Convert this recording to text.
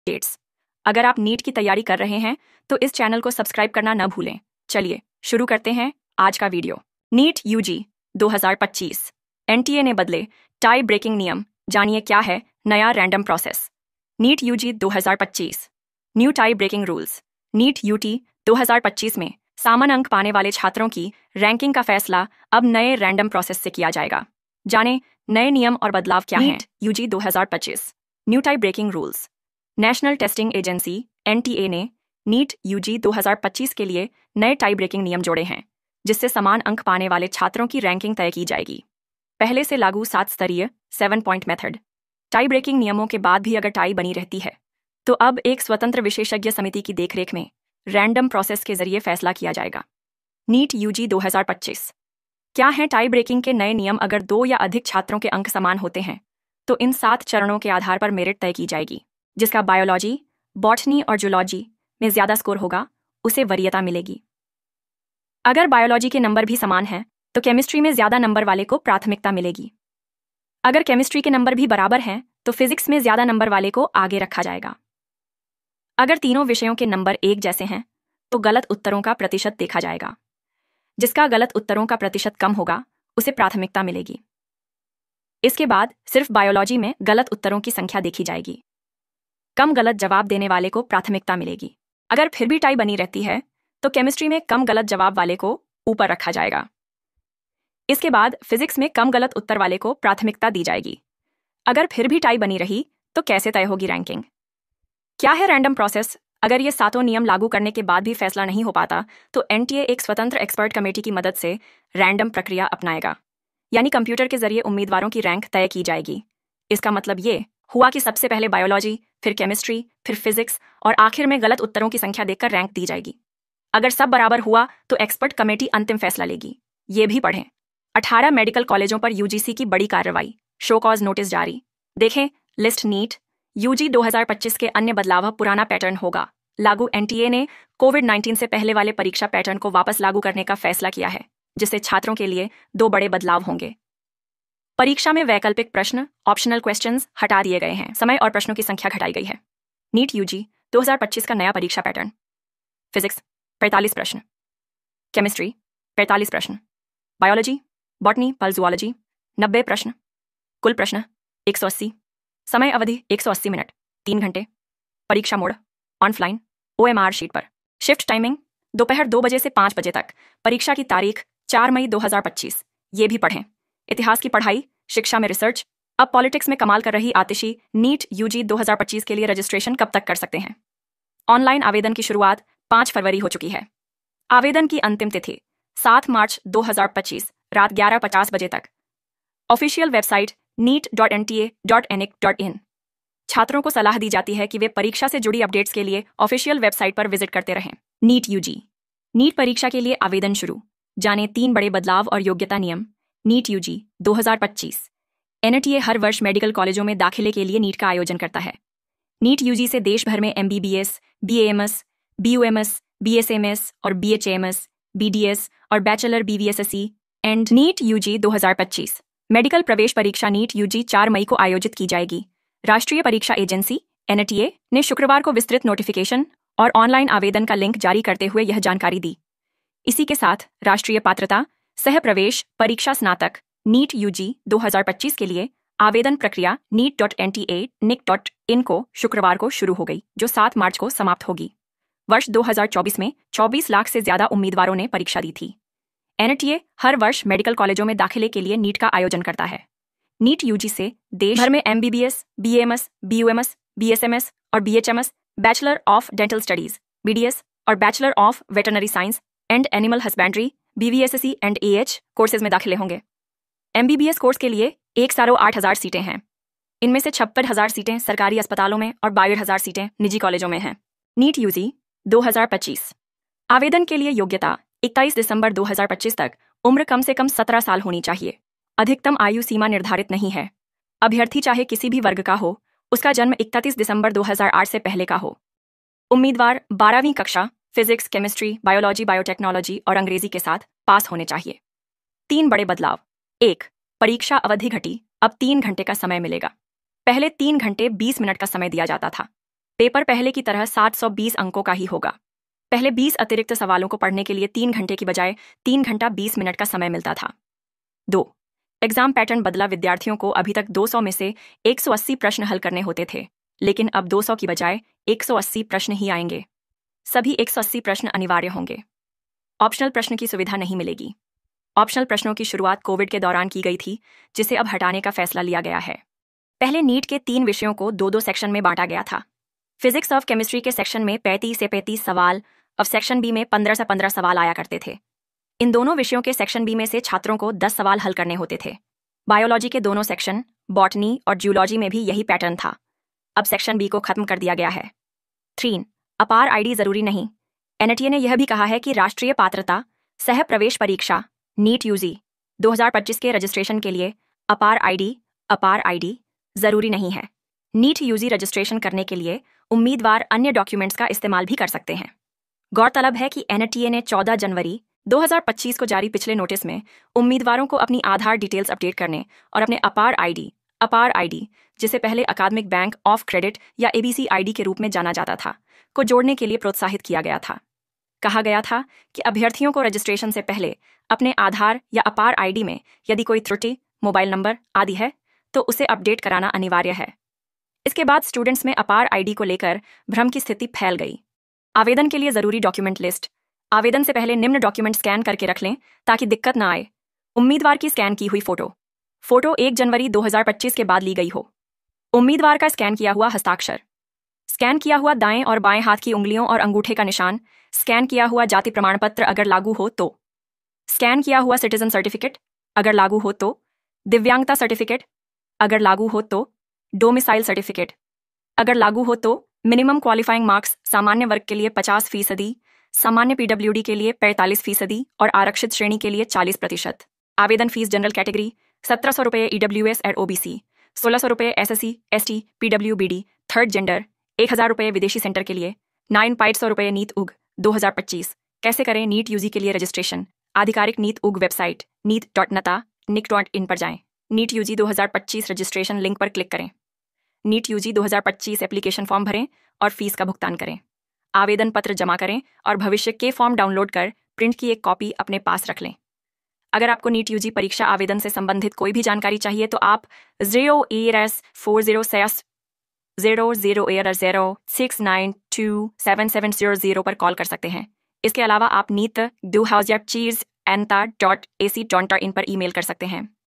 Updates. अगर आप NEET की तैयारी कर रहे हैं तो इस चैनल को सब्सक्राइब करना न भूलें। चलिए शुरू करते हैं आज का वीडियो। नीट यूजी 2025 एनटीए ने बदले टाई ब्रेकिंग नियम। जानिए क्या है नया random process. NEET UG 2025 new tie breaking rules. NEET UG 2025 में सामान्य अंक पाने वाले छात्रों की रैंकिंग का फैसला अब नए रैंडम प्रोसेस से किया जाएगा। जानें नए नियम और बदलाव क्या हैं। UG 2025 new tie breaking rules. National Testing Agency NTA ने नीट यूजी 2025 के लिए नए टाई ब्रेकिंग नियम जोड़े हैं, जिससे समान अंक पाने वाले छात्रों की रैंकिंग तय की जाएगी। पहले से लागू 7 स्तरीय 7 पॉइंट मेथड। टाई ब्रेकिंग नियमों के बाद भी अगर टाई बनी रहती है तो अब एक स्वतंत्र विशेषज्ञ समिति की देखरेख में रैंडम प्रोसेस के जरिए फैसला किया जाएगा। नीट यूजी 2025 क्या हैं टाई ब्रेकिंग के नए नियम। अगर 2 या अधिक छात्रों के अंक समान होते हैं तो इन 7 चरणों के आधार पर मेरिट तय की जाएगी। जिसका बायोलॉजी, बॉटनी और जूलॉजी में ज्यादा स्कोर होगा उसे वरीयता मिलेगी। अगर बायोलॉजी के नंबर भी समान हैं तो केमिस्ट्री में ज्यादा नंबर वाले को प्राथमिकता मिलेगी। अगर केमिस्ट्री के नंबर भी बराबर हैं तो फिजिक्स में ज्यादा नंबर वाले को आगे रखा जाएगा। अगर तीनों विषयों के नंबर एक जैसे हैं तो गलत उत्तरों का प्रतिशत देखा जाएगा। जिसका गलत उत्तरों का प्रतिशत कम होगा उसे प्राथमिकता मिलेगी। इसके बाद सिर्फ बायोलॉजी में गलत उत्तरों की संख्या देखी जाएगी। कम गलत जवाब देने वाले को प्राथमिकता मिलेगी। अगर फिर भी टाई बनी रहती है तो केमिस्ट्री में कम गलत जवाब वाले को ऊपर रखा जाएगा। इसके बाद फिजिक्स में कम गलत उत्तर वाले को प्राथमिकता दी जाएगी। अगर फिर भी टाई बनी रही तो कैसे तय होगी रैंकिंग। क्या है रैंडम प्रोसेस। अगर ये 7 नियम लागू करने के बाद भी फैसला नहीं हो पाता तो एनटीए एक स्वतंत्र एक्सपर्ट कमेटी की मदद से रैंडम प्रक्रिया अपनाएगा, यानी कंप्यूटर के जरिए उम्मीदवारों की रैंक तय की जाएगी। इसका मतलब ये हुआ कि सबसे पहले बायोलॉजी, फिर केमिस्ट्री, फिर फिजिक्स और आखिर में गलत उत्तरों की संख्या देखकर रैंक दी जाएगी। अगर सब बराबर हुआ तो एक्सपर्ट कमेटी अंतिम फैसला लेगी। ये भी पढ़ें 18 मेडिकल कॉलेजों पर यूजीसी की बड़ी कार्रवाई, शो कॉज नोटिस जारी। देखें लिस्ट। नीट यूजी 2025 के अन्य बदलाव। पुराना पैटर्न होगा लागू। एनटीए ने कोविड-19 से पहले वाले परीक्षा पैटर्न को वापस लागू करने का फैसला किया है, जिससे छात्रों के लिए 2 बड़े बदलाव होंगे। परीक्षा में वैकल्पिक प्रश्न ऑप्शनल क्वेश्चंस हटा दिए गए हैं। समय और प्रश्नों की संख्या घटाई गई है। नीट यूजी 2025 का नया परीक्षा पैटर्न। फिजिक्स 45 प्रश्न, केमिस्ट्री 45 प्रश्न, बायोलॉजी, बॉटनी, जूलॉजी 90 प्रश्न, कुल प्रश्न 180, समय अवधि 180 मिनट 3 घंटे। परीक्षा मोड ऑनलाइन ओएमआर शीट पर। शिफ्ट टाइमिंग दोपहर 2 बजे से 5 बजे तक। परीक्षा की तारीख 4 मई 2025। ये भी पढ़ें इतिहास की पढ़ाई, शिक्षा में रिसर्च। अब पॉलिटिक्स में कमाल कर रही आतिशी। नीट यूजी 2025 के लिए रजिस्ट्रेशन कब तक कर सकते हैं। ऑनलाइन आवेदन की शुरुआत 5 फरवरी हो चुकी है। आवेदन की अंतिम तिथि 7 मार्च 2025 रात 11:50 बजे तक। Official website neet.nta.nic.in। छात्रों को सलाह दी जाती है कि वे परीक्षा से जुड़ी अपडेट्स के लिए ऑफिशियल वेबसाइट पर विजिट करते रहें। नीट यूजी नीट परीक्षा के लिए आवेदन शुरू। जानें 3 बड़े बदलाव और योग्यता नियम। नीट यूजी 2025 एनटीए हर वर्ष मेडिकल कॉलेजों में दाखिले के लिए नीट का आयोजन करता है। नीट यूजी से देश भर में एमबीबीएस, बीएएमएस, बीयूएमएस, बीएसएमएस और बीएचएमएस, बीडीएस और bachelor BVSc and NEET UG 2025 medical प्रवेश परीक्षा नीट यूजी 4 मई को आयोजित की जाएगी। राष्ट्रीय परीक्षा एजेंसी एनटीए ने शुक्रवार को विस्तृत नोटिफिकेशन और ऑनलाइन आवेदन का लिंक जारी करते हुए यह जानकारी दी। इसी के साथ राष्ट्रीय पात्रता सह प्रवेश परीक्षा स्नातक नीट यूजी 2025 के लिए आवेदन प्रक्रिया neet.nta.nic.in को शुक्रवार को शुरू हो गई, जो 7 मार्च को समाप्त होगी। वर्ष 2024 में 24 लाख से ज्यादा उम्मीदवारों ने परीक्षा दी थी। एनटीए हर वर्ष मेडिकल कॉलेजों में दाखिले के लिए नीट का आयोजन करता है। नीट यूजी से देश भर में एमबीबीएस, बीएएमएस, बीयूएमएस, बीएसएमएस और BHMS, bachelor of dental studies BDS और bachelor of veterinary science and animal husbandry BVSc and AH courses में दाखिले होंगे। एमबीबीएस कोर्स के लिए 1,08,000 सीटें हैं। इनमें से 56,000 सीटें सरकारी अस्पतालों में और 62,000 सीटें निजी कॉलेजों में हैं। नीट यूजी 2025 आवेदन के लिए योग्यता 21 दिसंबर 2025 तक उम्र कम से कम 17 साल होनी चाहिए। अधिकतम आयु सीमा निर्धारित नहीं है। अभ्यर्थी चाहे किसी भी वर्ग का हो, उसका जन्म 31 दिसंबर 2008 से पहले का हो। उम्मीदवार 12वीं कक्षा फिजिक्स, केमिस्ट्री, बायोलॉजी, बायोटेक्नोलॉजी और अंग्रेजी के साथ पास होने चाहिए। 3 बड़े बदलाव। 1. परीक्षा अवधि घटी, अब 3 घंटे का समय मिलेगा। पहले 3 घंटे 20 मिनट का समय दिया जाता था। पेपर पहले की तरह 720 अंकों का ही होगा। पहले 20 अतिरिक्त सवालों को पढ़ने के लिए 3 घंटे की बजाय 3 घंटा 20 मिनट का समय मिलता था। 2. एग्जाम पैटर्न बदला। विद्यार्थियों को अभी तक 200 में से 180 प्रश्न हल करने होते थे, लेकिन अब 200 की बजाय 180 प्रश्न ही आएंगे। सभी 180 प्रश्न अनिवार्य होंगे। ऑप्शनल प्रश्न की सुविधा नहीं मिलेगी। ऑप्शनल प्रश्नों की शुरुआत कोविड के दौरान की गई थी, जिसे अब हटाने का फैसला लिया गया है। पहले नीट के 3 विषयों को 2-2 सेक्शन में बांटा गया था। फिजिक्स और केमिस्ट्री के सेक्शन में 35 से 35 सवाल, अब सेक्शन बी में 15 से 15 सवाल आया करते थे। इन दोनों विषयों के सेक्शन बी में से छात्रों को 10 सवाल हल करने होते थे। बायोलॉजी के दोनों सेक्शन, बॉटनी और जूलॉजी में भी यही पैटर्न था। अब सेक्शन बी को खत्म कर दिया गया है। 3. अपार आईडी जरूरी नहीं। एनटीए ने यह भी कहा है कि राष्ट्रीय पात्रता सह प्रवेश परीक्षा नीट यूजी 2025 के रजिस्ट्रेशन के लिए अपार आईडी जरूरी नहीं है। नीट यूजी रजिस्ट्रेशन करने के लिए उम्मीदवार अन्य डॉक्यूमेंट्स का इस्तेमाल भी कर सकते हैं। गौरतलब है कि एनटीए ने 14 जनवरी 2025 को जारी पिछले नोटिस में उम्मीदवारों को अपनी आधार डिटेल्स अपडेट करने और अपने अपार आईडी, जिसे पहले अकादमिक बैंक ऑफ क्रेडिट या एबीसी आईडी के रूप में जाना जाता था, को जोड़ने के लिए प्रोत्साहित किया गया था। कहा गया था कि अभ्यर्थियों को रजिस्ट्रेशन से पहले अपने आधार या अपार आईडी में यदि कोई त्रुटि, मोबाइल नंबर आदि है तो उसे अपडेट कराना अनिवार्य है। इसके बाद स्टूडेंट्स में अपार आईडी को लेकर भ्रम की स्थिति फैल गई। आवेदन के लिए जरूरी डॉक्यूमेंट लिस्ट। आवेदन से पहले निम्न डॉक्यूमेंट स्कैन करके रख लें ताकि दिक्कत ना आए। उम्मीदवार की स्कैन की हुई फोटो 1 जनवरी 2025 के बाद ली गई हो। उम्मीदवार का स्कैन किया हुआ हस्ताक्षर, स्कैन किया हुआ दाएं और बाएं हाथ की उंगलियों और अंगूठे का निशान, स्कैन किया हुआ जाति प्रमाण पत्र अगर लागू हो तो, स्कैन किया हुआ सिटीजन सर्टिफिकेट अगर लागू हो तो, दिव्यांगता सर्टिफिकेट अगर लागू हो तो, डोमिसाइल सर्टिफिकेट अगर लागू हो तो, मिनिमम क्वालिफाइंग मार्क्स सामान्य वर्ग के लिए 50%, सामान्य पीडब्ल्यूडी के लिए 45% और आरक्षित श्रेणी के लिए 40%। आवेदन फीस जनरल कैटेगरी 1700 रुपये ईडब्ल्यूएस एट ओबीसी, 1600 रुपये SSC ST PWBD, third gender 1000 रुपये विदेशी सेंटर के लिए, 9,500 रुपये नीट उग 2025। कैसे करें नीट यूजी के लिए रजिस्ट्रेशन? आधिकारिक नीट उग वेबसाइट neet.nata.nic.in पर जाएं। नीट यूजी 2025 रजिस्ट्रेशन लिंक पर क्लिक करें। नीट यूजी 2025 एप्लीकेशन फॉर्म भरें और फीस का भुगतान करें। आवेदन पत्र जमा करें और भविष्य के फॉर्म डाउनलोड कर प्रिंट की एक कॉपी अपने पास रख लें। अगर आपको नीट यूजी परीक्षा आवेदन से संबंधित कोई भी जानकारी चाहिए तो आप 0ARS4000692770 पर कॉल कर सकते हैं। इसके अलावा आप neet.2025@nta.ac.in पर ईमेल कर सकते हैं।